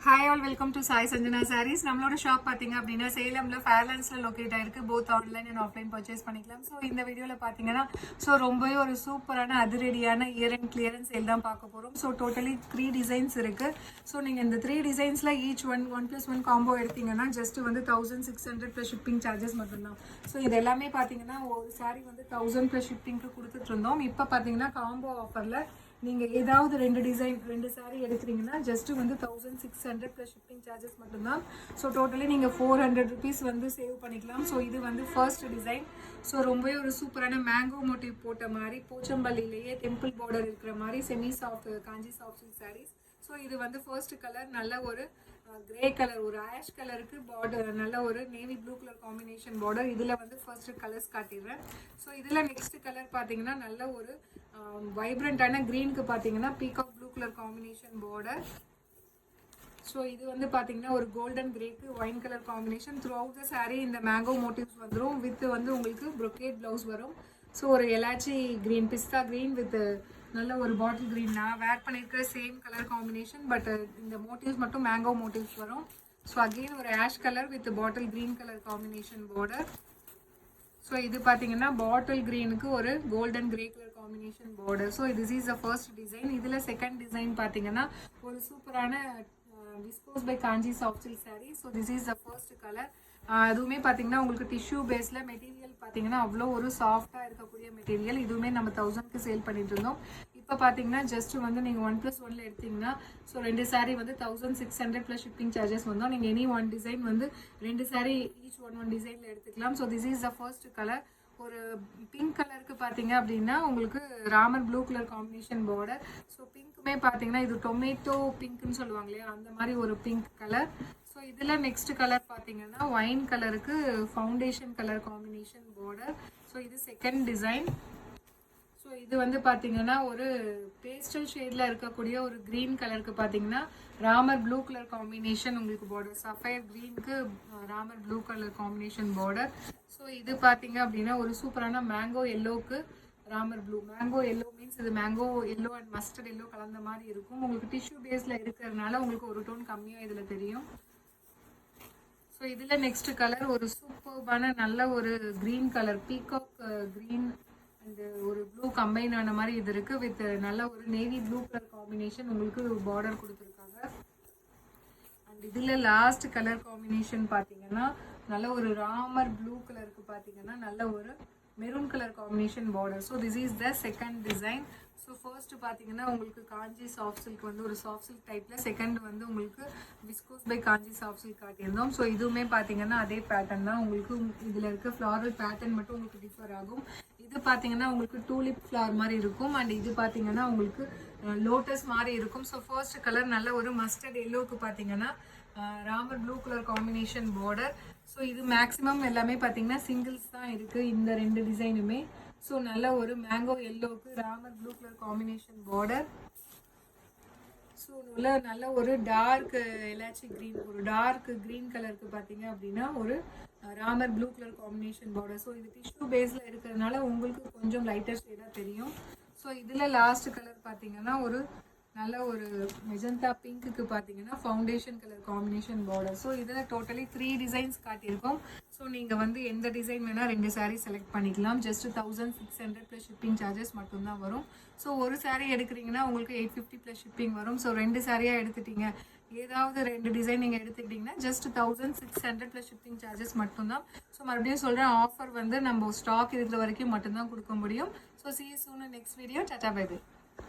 Hi all, welcome to Sai Sanjana Sarees. நம்மளோட shop பாத்தீங்க அப்படின்னா சேலம்ல ஃபேர்லாண்ட்ஸ்ல லொகேட் ஆயிருக்கு. Both online and offline purchase பண்ணிக்கலாம். ஸோ இந்த வீடியோல பாத்தீங்கன்னா ரொம்பவே ஒரு சூப்பரான அதிரடியான இயர் அண்ட் கிளியரன்ஸ் சேல் தான் பார்க்க போறோம். ஸோ டோட்டலி 3 டிசைன்ஸ் இருக்கு. ஸோ நீங்க இந்த 3 டிசைன்ஸ்ல ஈச் 1+1 காம்போ எடுத்தீங்கன்னா ஜஸ்ட் வந்து 1600 + ஷிப்பிங் சார்ஜஸ் மட்டும்தான். ஸோ இது எல்லாமே பாத்தீங்கன்னா ஒரு சாரி வந்து 1000 + ஷிப்பிங்க்கு கொடுத்துட்டு இருந்தோம். இப்போ பாத்தீங்கன்னா காம்போ ஆஃபர்ல நீங்க ஏதாவது ரெண்டு சாரி எடுக்கிறீங்கன்னா ஜஸ்ட் வந்து 1600 + ஷிப்பிங் சார்ஜஸ் மட்டும்தான். ஸோ டோட்டலி நீங்கள் 400 rupees வந்து சேவ் பண்ணிக்கலாம். ஸோ இது வந்து ஃபர்ஸ்ட் டிசைன். ஸோ ரொம்பவே ஒரு சூப்பரான மேங்கோ மோட்டிவ் போட்ட மாதிரி போச்சம்பள்ளியிலேயே டெம்பிள் பார்டர் இருக்கிற மாதிரி semi soft Kanchi soft silk sarees. So இது வந்து ஃபர்ஸ்ட் கலர் நல்ல ஒரு கிரே கலர், ஒரு ஆஷ் கலருக்கு பார்டர், நல்ல ஒரு navy blue colour combination border. இதில் வந்து ஃபர்ஸ்ட் கலர்ஸ் காட்டிடுறேன். ஸோ இதில் நெக்ஸ்ட் கலர் பார்த்தீங்கன்னா நல்ல ஒரு வைப்ரண்டான க்ரீனுக்கு பார்த்தீங்கன்னா peacock blue colour combination border. So இது வந்து பார்த்தீங்கன்னா ஒரு கோல்டன் கிரேக்கு wine colour combination. Through the saree இந்த மேங்கோ மோட்டிவ்ஸ் வந்துடும். வித் வந்து உங்களுக்கு ப்ரொக்கேட் ப்ளவுஸ் வரும். ஸோ ஒரு elaichi green, pista green with நல்ல ஒரு பாட்டில் க்ரீன். நான் வேர் பண்ணியிருக்கிற சேம் கலர் காம்பினேஷன், பட் இந்த மோட்டிவ்ஸ் மட்டும் மேங்கோ மோட்டிவ்ஸ் வரும். ஸோ அகெயின் ஒரு ash colour with bottle green colour combination border. So இது பார்த்தீங்கன்னா பாட்டில் க்ரீனுக்கு ஒரு golden grey colour combination border. So this is the first design. இதில் செகண்ட் டிசைன் பார்த்தீங்கன்னா ஒரு சூப்பரான viscose by Kanchi soft silk sari. So this is the first colour. அதுவுமே பார்த்தீங்கன்னா உங்களுக்கு டிஷ்யூ பேஸில் மெட்டீரியல் பார்த்தீங்கன்னா அவ்வளோ ஒரு சாஃப்டாக இருக்கக்கூடிய மெட்டீரியல். இதுவுமே நம்ம 1000க்கு சேல் பண்ணிட்டு இருந்தோம். இப்போ பார்த்தீங்கன்னா ஜஸ்ட் வந்து நீங்கள் 1+1 எடுத்தீங்கன்னா ஸோ 2 சாரீ வந்து 1600 + ஷிப்பிங் சார்ஜஸ் வந்தோம். நீங்கள் எனி ஒன் டிசைன் வந்து 2 சாரீ ஈச் ஒன் டிசைனில் எடுத்துக்கலாம். So this is the first colour. ஒரு பிங்க் கலருக்கு பார்த்தீங்க அப்படின்னா உங்களுக்கு Ramar blue colour combination border. So பிங்க்குமே பார்த்தீங்கன்னா இது டொமேட்டோ பிங்க்னு சொல்லுவாங்க இல்லையா, அந்த மாதிரி ஒரு பிங்க் கலர். ஸோ இதில் நெக்ஸ்ட் கலர் பார்த்தீங்கன்னா ஒயின் கலருக்கு foundation colour combination border. So இது செகண்ட் டிசைன். ஸோ இது வந்து பார்த்தீங்கன்னா ஒரு பேஸ்டல் ஷேடில் இருக்கக்கூடிய ஒரு க்ரீன் கலருக்கு பார்த்தீங்கன்னா ராமர் ப்ளூ கலர் காம்பினேஷன் உங்களுக்கு பார்டர். சஃபயர் க்ரீனுக்கு Ramar blue colour combination border. So இது பார்த்தீங்க அப்படின்னா ஒரு சூப்பரான மேங்கோ எல்லோவுக்கு Ramar blue. Mango yellow means இது mango yellow and mustard yellow கலந்த மாதிரி இருக்கும். உங்களுக்கு டிஷ்யூ பேஸில் இருக்கிறதுனால உங்களுக்கு ஒரு டோன் கம்மியாக இதில் தெரியும். ஸோ இதில் நெக்ஸ்ட் கலர் ஒரு சூப்பர்பான நல்ல ஒரு green colour, peacock green and ஒரு ப்ளூ கம்பைன் ஆன மாதிரி இது இருக்குது. வித் நல்ல ஒரு நேவி ப்ளூ கலர் காம்பினேஷன் உங்களுக்கு பார்டர் கொடுத்துருக்காங்க. அண்ட் இதில் லாஸ்ட் கலர் காம்பினேஷன் பார்த்தீங்கன்னா நல்ல ஒரு ராமர் ப்ளூ கலருக்கு பார்த்தீங்கன்னா நல்ல ஒரு maroon colour combination border. So this is the second design. So first பார்த்தீங்கன்னா உங்களுக்கு காஞ்சி சாஃப்ட் சில்க் வந்து ஒரு சாஃப்ட் சில்க் டைப்பில், செகண்ட் வந்து உங்களுக்கு viscose by Kanchi soft silk காட்டியிருந்தோம். ஸோ இதுவுமே பார்த்தீங்கன்னா அதே பேட்டர்ன் தான். உங்களுக்கு இதில் இருக்க ஃப்ளாரல் பேட்டர்ன் மட்டும் உங்களுக்கு டிஃபர் ஆகும். இது பார்த்தீங்கன்னா உங்களுக்கு டூலிப் ஃப்ளவர் மாதிரி இருக்கும். அண்ட் இது பார்த்தீங்கன்னா உங்களுக்கு லோட்டஸ் மாதிரி இருக்கும். ஸோ ஃபர்ஸ்ட் கலர் நல்ல ஒரு மஸ்டர்ட் எல்லோவுக்கு பார்த்தீங்கன்னா Ramar blue colour combination border. So இது மேக்ஸிமம் எல்லாமே பார்த்தீங்கன்னா சிங்கிள்ஸ் தான் இருக்குது இந்த 2 டிசைனுமே. ஸோ நல்ல ஒரு மேங்கோ எல்லோவுக்கு Ramar blue colour combination border. So நல்ல ஒரு டார்க் எலாச்சி க்ரீன், ஒரு டார்க் க்ரீன் கலருக்கு பார்த்தீங்க அப்படின்னா ஒரு Ramar blue colour combination border. So இது டிஷ்யூ பேஸில் இருக்கிறதுனால உங்களுக்கு கொஞ்சம் லைட்டர் ஷேடாக தெரியும். ஸோ இதில் லாஸ்ட் கலர் பார்த்தீங்கன்னா ஒரு நல்ல ஒரு மெஜந்தா பிங்க்குக்கு பார்த்தீங்கன்னா foundation colour combination border. So இதில் டோட்டலி 3 டிசைன்ஸ் காட்டியிருக்கோம். ஸோ நீங்கள் வந்து எந்த டிசைன் வேணால் 2 சாரீ செலக்ட் பண்ணிக்கலாம். ஜஸ்ட் 1600 + ஷிப்பிங் சார்ஜஸ் மட்டும்தான் வரும். ஸோ ஒரு சாரீ எடுக்கிறீங்கன்னா உங்களுக்கு 850 + ஷிப்பிங் வரும். ஸோ 2 சாரியாக எடுத்துட்டீங்க, ஏதாவது 2 டிசைன் நீங்கள் எடுத்துக்கிட்டிங்கன்னா ஜஸ்ட் 1600 + ஷிப்பிங் சார்ஜஸ் மட்டும்தான். ஸோ மறுபடியும் சொல்கிறேன், ஆஃபர் வந்து நம்ம ஸ்டாக் இருக்கிற வரைக்கும் மட்டும்தான் கொடுக்க முடியும். So see you soon in next video. Tata bye bye.